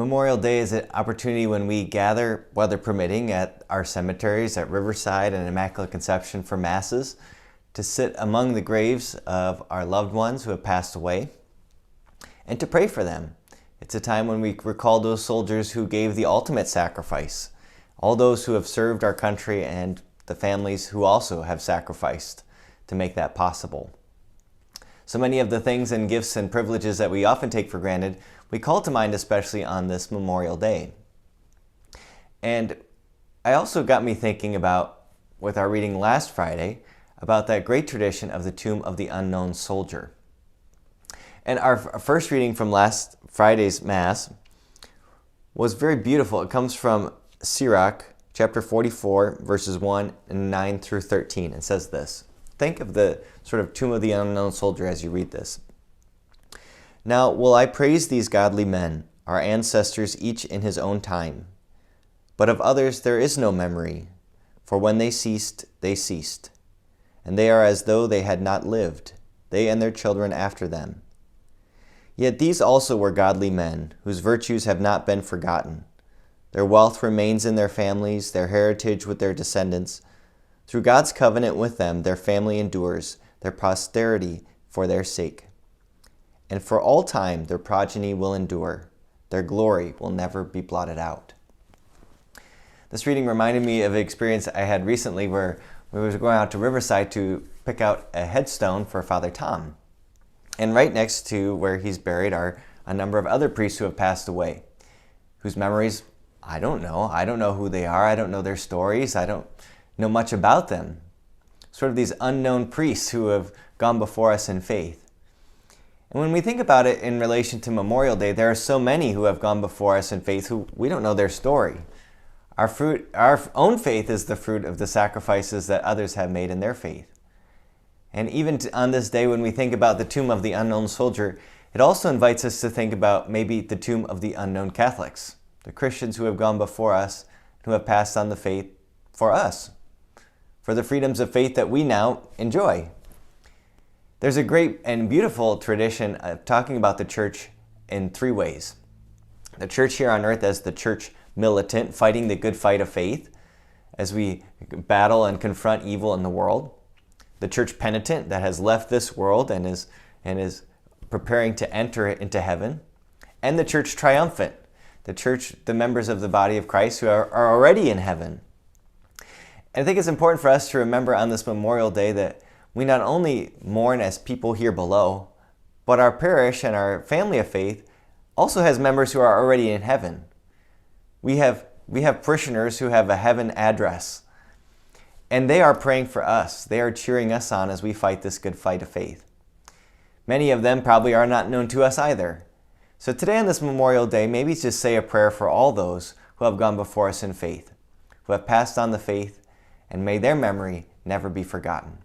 Memorial Day is an opportunity when we gather, weather permitting, at our cemeteries at Riverside and Immaculate Conception for Masses to sit among the graves of our loved ones who have passed away and to pray for them. It's a time when we recall those soldiers who gave the ultimate sacrifice, all those who have served our country and the families who also have sacrificed to make that possible. So many of the things and gifts and privileges that we often take for granted, we call to mind especially on this Memorial Day. And I also got me thinking about, with our reading last Friday, about that great tradition of the tomb of the unknown soldier. And our first reading from last Friday's Mass was very beautiful. It comes from Sirach, chapter 44, verses 1 and 9 through 13. It says this. Think of the sort of tomb of the unknown soldier as you read this. Now will I praise these godly men, our ancestors each in his own time. But of others there is no memory, for when they ceased, and they are as though they had not lived, they and their children after them. Yet these also were godly men, whose virtues have not been forgotten. Their wealth remains in their families, their heritage with their descendants. Through God's covenant with them, their family endures, their posterity for their sake. And for all time, their progeny will endure. Their glory will never be blotted out. This reading reminded me of an experience I had recently where we were going out to Riverside to pick out a headstone for Father Tom. And right next to where he's buried are a number of other priests who have passed away, whose memories I don't know. I don't know who they are. I don't know their stories. I don't know much about them. Sort of these unknown priests who have gone before us in faith. And when we think about it in relation to Memorial Day, there are so many who have gone before us in faith who we don't know their story. Our own faith is the fruit of the sacrifices that others have made in their faith. And even on this day when we think about the tomb of the unknown soldier, it also invites us to think about maybe the tomb of the unknown Catholics, the Christians who have gone before us, who have passed on the faith for us, for the freedoms of faith that we now enjoy. There's a great and beautiful tradition of talking about the church in three ways. The church here on earth as the church militant, fighting the good fight of faith as we battle and confront evil in the world. The church penitent that has left this world and is preparing to enter into heaven. And the church triumphant, the church, the members of the body of Christ who are already in heaven. And I think it's important for us to remember on this Memorial Day that we not only mourn as people here below, but our parish and our family of faith also has members who are already in heaven. We have parishioners who have a heaven address, and they are praying for us. They are cheering us on as we fight this good fight of faith. Many of them probably are not known to us either. So today on this Memorial Day, maybe just say a prayer for all those who have gone before us in faith, who have passed on the faith, and may their memory never be forgotten.